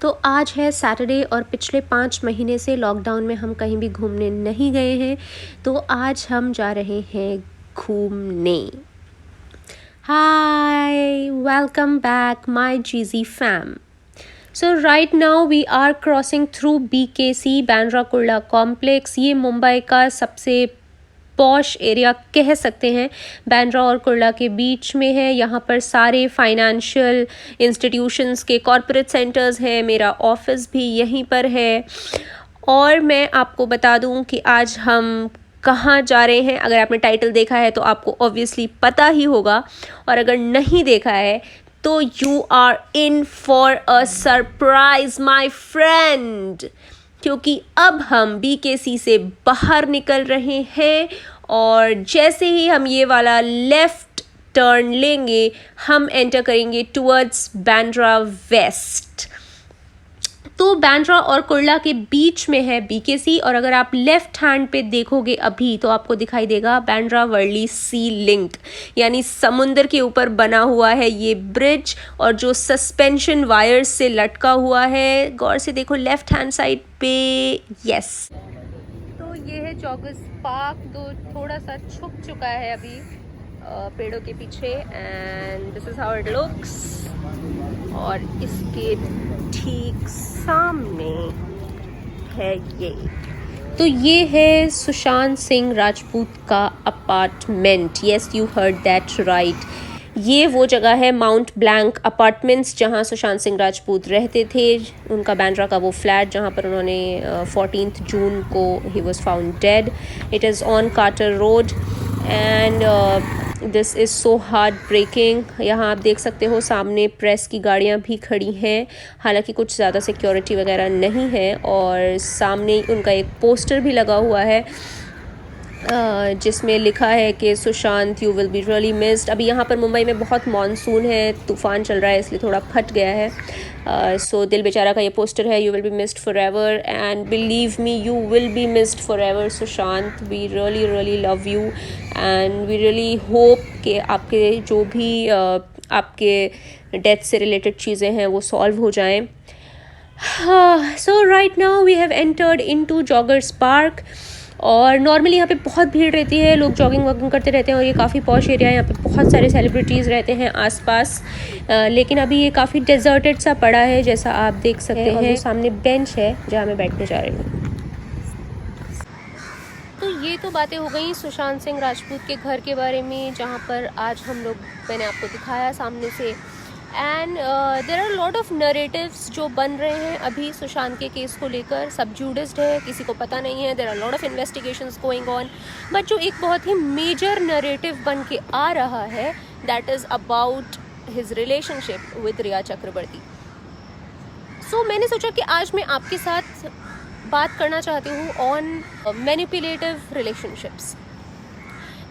तो आज है सैटरडे और पिछले 5 महीने से लॉकडाउन में हम कहीं भी घूमने नहीं गए हैं, तो आज हम जा रहे हैं घूमने। Hi, welcome back my GG fam. So right now we are crossing through BKC Bandra Kurla complex. ये मुंबई का सबसे पॉश एरिया कह सकते हैं, बांद्रा और कुर्ला के बीच में है। यहाँ पर सारे फाइनेंशियल इंस्टीट्यूशंस के कॉरपोरेट सेंटर्स हैं। मेरा ऑफिस भी यहीं पर है। और मैं आपको बता दूं कि आज हम कहाँ जा रहे हैं। अगर आपने टाइटल देखा है तो आपको ऑब्वियसली पता ही होगा, और अगर नहीं देखा है तो you are in for a surprise my friend, क्योंकि अब हम BKC से बाहर निकल रहे हैं और जैसे ही हम ये वाला लेफ़्ट टर्न लेंगे हम एंटर करेंगे टुवर्ड्स बांद्रा वेस्ट। तो बांद्रा और कुर्ला के बीच में है BKC, और अगर आप लेफ्ट हैंड पे देखोगे अभी तो आपको दिखाई देगा बांद्रा वर्ली सी लिंक, यानी समुंदर के ऊपर बना हुआ है ये ब्रिज, और जो सस्पेंशन वायर्स से लटका हुआ है। गौर से देखो लेफ्ट हैंड साइड पे। यस, तो ये है जॉगर्स पार्क, जो थोड़ा सा छुप चुका है अभी पेड़ों के पीछे, and this is how it looks. और इसके ठीक सामने है तो ये है सुशांत सिंह राजपूत का apartment. Yes, you heard that right. ये वो जगह है माउंट ब्लैंक अपार्टमेंट्स जहाँ सुशांत सिंह राजपूत रहते थे। उनका बांद्रा का वो फ्लैट जहाँ पर उन्होंने 14 जून को he was found dead. It is on Carter road and this is so heartbreaking. यहाँ आप देख सकते हो सामने प्रेस की गाड़ियाँ भी खड़ी हैं, हालांकि कुछ ज़्यादा सिक्योरिटी वगैरह नहीं है। और सामने उनका एक पोस्टर भी लगा हुआ है जिसमें लिखा है कि Sushant you will be really missed. अभी यहाँ पर मुंबई में बहुत मानसून है, तूफ़ान चल रहा है, इसलिए थोड़ा फट गया है। सो दिल बेचारा का ये पोस्टर है, you will be missed forever, and believe me you will be missed forever Sushant. We really really love you and we really hope कि आपके जो भी आपके डेथ से रिलेटेड चीज़ें हैं वो सॉल्व हो जाएं। So right now we have entered into joggers park, और नॉर्मली यहाँ पे बहुत भीड़ रहती है, लोग जॉगिंग वॉगिंग करते रहते हैं, और ये काफ़ी पॉश एरिया है। यहाँ पे बहुत सारे सेलिब्रिटीज़ रहते हैं आसपास, लेकिन अभी ये काफ़ी डेजर्टेड सा पड़ा है जैसा आप देख सकते हैं। सामने बेंच है जहाँ मैं बैठने जा रही हूँ। तो ये तो बातें हो गई सुशांत सिंह राजपूत के घर के बारे में, जहाँ पर आज मैंने आपको दिखाया सामने से। And there are lot of narratives जो बन रहे हैं अभी सुशांत के केस को लेकर। सबजूडिस्ड है, किसी को पता नहीं है। There are lot of investigations going on, but जो एक बहुत ही मेजर नरेटिव बन के आ रहा है that is about his relationship with Rhea Chakraborty. So मैंने सोचा कि आज मैं आपके साथ बात करना चाहती हूँ ऑन मैनिपुलेटिव रिलेशनशिप्स।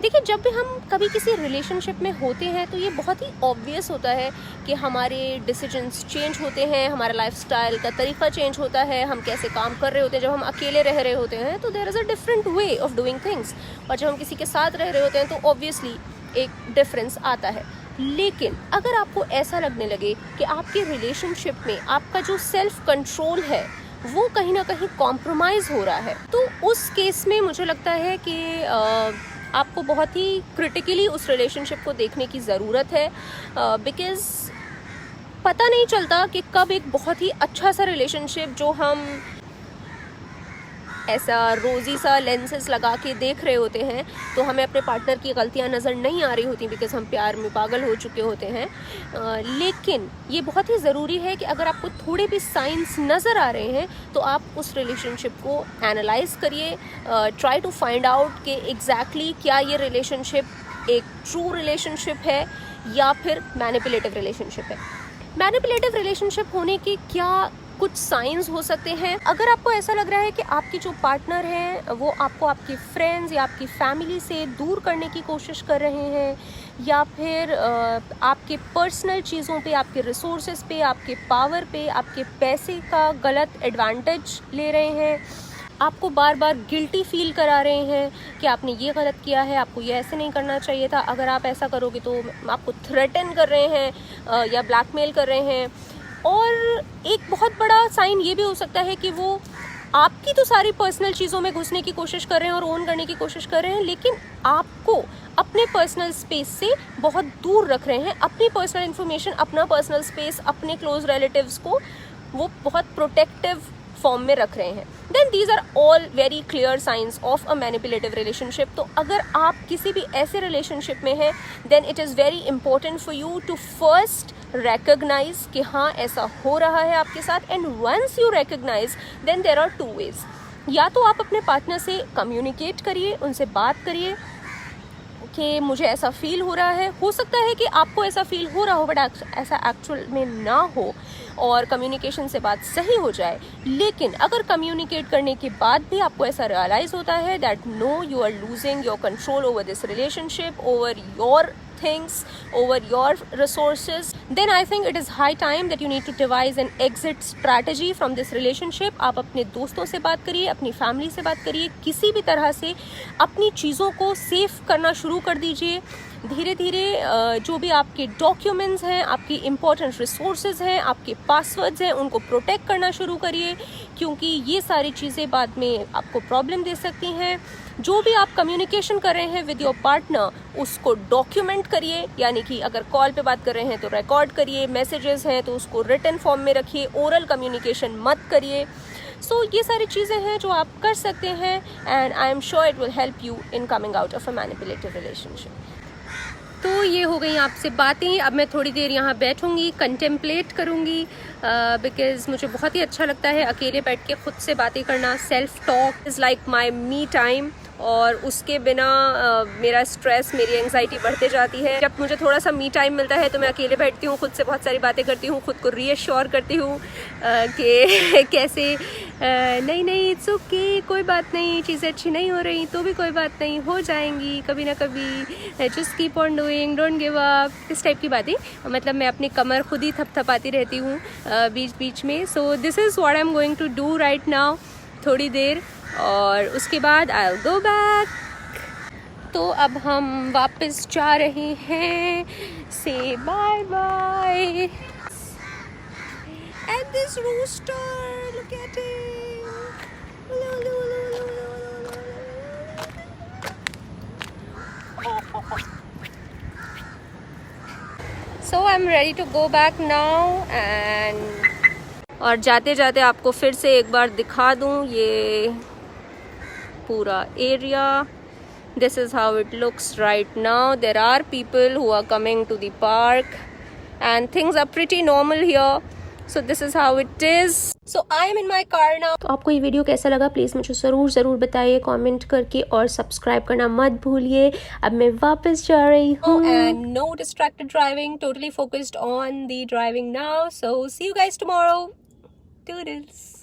देखिए, जब भी हम कभी किसी रिलेशनशिप में होते हैं तो ये बहुत ही ऑब्वियस होता है कि हमारे डिसीजंस चेंज होते हैं, हमारा लाइफस्टाइल का तरीका चेंज होता है, हम कैसे काम कर रहे होते हैं। जब हम अकेले रह रहे होते हैं तो there is a different way of doing things, और जब हम किसी के साथ रह रहे होते हैं तो ऑब्वियसली एक डिफरेंस आता है। लेकिन अगर आपको ऐसा लगने लगे कि आपके रिलेशनशिप में आपका जो सेल्फ कंट्रोल है वो कहीं ना कहीं कॉम्प्रोमाइज़ हो रहा है, तो उस केस में मुझे लगता है कि आपको बहुत ही क्रिटिकली उस रिलेशनशिप को देखने की ज़रूरत है। बिकॉज़ पता नहीं चलता कि कब एक बहुत ही अच्छा सा रिलेशनशिप जो हम ऐसा रोज़ी सा लेंसेज लगा के देख रहे होते हैं, तो हमें अपने पार्टनर की गलतियां नज़र नहीं आ रही होती, बिकॉज़ हम प्यार में पागल हो चुके होते हैं। लेकिन ये बहुत ही ज़रूरी है कि अगर आपको थोड़े भी साइंस नज़र आ रहे हैं तो आप उस रिलेशनशिप को एनालाइज करिए, ट्राई टू फाइंड आउट कि एग्जैक्टली क्या ये रिलेशनशिप एक ट्रू रिलेशनशिप है या फिर मैनिपुलेटिव रिलेशनशिप है। मैनिपुलेटिव रिलेशनशिप होने के क्या कुछ साइंस हो सकते हैं। अगर आपको ऐसा लग रहा है कि आपके जो पार्टनर हैं वो आपको आपके फ्रेंड्स या आपकी फैमिली से दूर करने की कोशिश कर रहे हैं, या फिर आपके पर्सनल चीज़ों पे, आपके रिसोर्सेज पे, आपके पावर पे, आपके पैसे का गलत एडवांटेज ले रहे हैं, आपको बार बार गिल्टी फील करा रहे हैं कि आपने ये गलत किया है, आपको ये ऐसे नहीं करना चाहिए था, अगर आप ऐसा करोगे तो आपको थ्रेटन कर रहे हैं या ब्लैकमेल कर रहे हैं, और एक बहुत बड़ा साइन ये भी हो सकता है कि वो आपकी तो सारी पर्सनल चीज़ों में घुसने की कोशिश कर रहे हैं और ओन करने की कोशिश कर रहे हैं, लेकिन आपको अपने पर्सनल स्पेस से बहुत दूर रख रहे हैं। अपनी पर्सनल इन्फॉर्मेशन, अपना पर्सनल स्पेस, अपने क्लोज रिलेटिव्स को वो बहुत प्रोटेक्टिव फॉर्म में रख रहे हैं। Then these are all very clear signs of a manipulative relationship. तो अगर आप किसी भी ऐसे रिलेशनशिप में हैं, then it is very important for you to first recognize कि हाँ ऐसा हो रहा है आपके साथ। And once you recognize, then there are two ways। या तो आप अपने पार्टनर से कम्युनिकेट करिए, उनसे बात करिए कि मुझे ऐसा फील हो रहा है। हो सकता है कि आपको ऐसा फील हो रहा हो बट ऐसा एक्चुअल में ना हो और कम्युनिकेशन से बात सही हो जाए। लेकिन अगर कम्युनिकेट करने के बाद भी आपको ऐसा रियलाइज होता है that no, you are losing your control over this relationship, over your things, over your resources, then I think it is high time that you need to devise an exit strategy from this relationship। आप अपने दोस्तों से बात करिए, अपनी family से बात करिए, किसी भी तरह से अपनी चीज़ों को सेफ करना शुरू कर दीजिए। धीरे धीरे जो भी आपके डॉक्यूमेंट्स हैं, आपकी इम्पोर्टेंट रिसोर्सेज हैं, आपके पासवर्ड्स हैं, उनको प्रोटेक्ट करना शुरू करिए, क्योंकि ये सारी चीज़ें बाद में आपको प्रॉब्लम दे सकती हैं। जो भी आप कम्युनिकेशन कर रहे हैं विद योर पार्टनर, उसको डॉक्यूमेंट करिए, यानी कि अगर कॉल पे बात कर रहे हैं तो रिकॉर्ड करिए, मैसेजेस हैं तो उसको रिटन फॉर्म में रखिए, ओरल कम्युनिकेशन मत करिए। सो ये सारी चीज़ें हैं जो आप कर सकते हैं, and I am sure it will help you in coming out of a manipulative relationship. तो ये हो गई आपसे बातें। अब मैं थोड़ी देर यहाँ बैठूँगी, कंटेम्पलेट करूँगी, बिकॉज़ मुझे बहुत ही अच्छा लगता है अकेले बैठ के खुद से बातें करना। Self talk is like my me time, और उसके बिना मेरा स्ट्रेस, मेरी एंग्जाइटी बढ़ते जाती है। जब मुझे थोड़ा सा मी टाइम मिलता है तो मैं अकेले बैठती हूँ, खुद से बहुत सारी बातें करती हूँ, खुद को रीअश्योर करती हूँ कि कैसे नहीं नहीं इट्स ओके, कोई बात नहीं, चीज़ें अच्छी नहीं हो रही तो भी कोई बात नहीं, हो जाएंगी कभी ना कभी, just keep on doing, don't give up, इस टाइप की बातें। मतलब मैं अपनी कमर खुद ही थपथपाती रहती हूँ बीच बीच में। So this is what I am going to do right now, थोड़ी देर, और उसके बाद आई विल गो बैक। तो अब हम वापस जा रहे हैं। Say bye bye. At this rooster, look at him. So I am ready to go back now. And और जाते जाते आपको फिर से एक बार दिखा दूं ये पूरा area. This is how it looks right now. There are people who are coming to the park and things are pretty normal here. So this is how it is. So I am in my car now. तो आपको ये video कैसा लगा please मुझे ज़रूर बताइए comment करके, और सब्सक्राइब करना मत भूलिए। अब मैं वापस जा रही हूँ। And no distracted driving, totally focused on the driving now. So see you guys tomorrow. Toodles.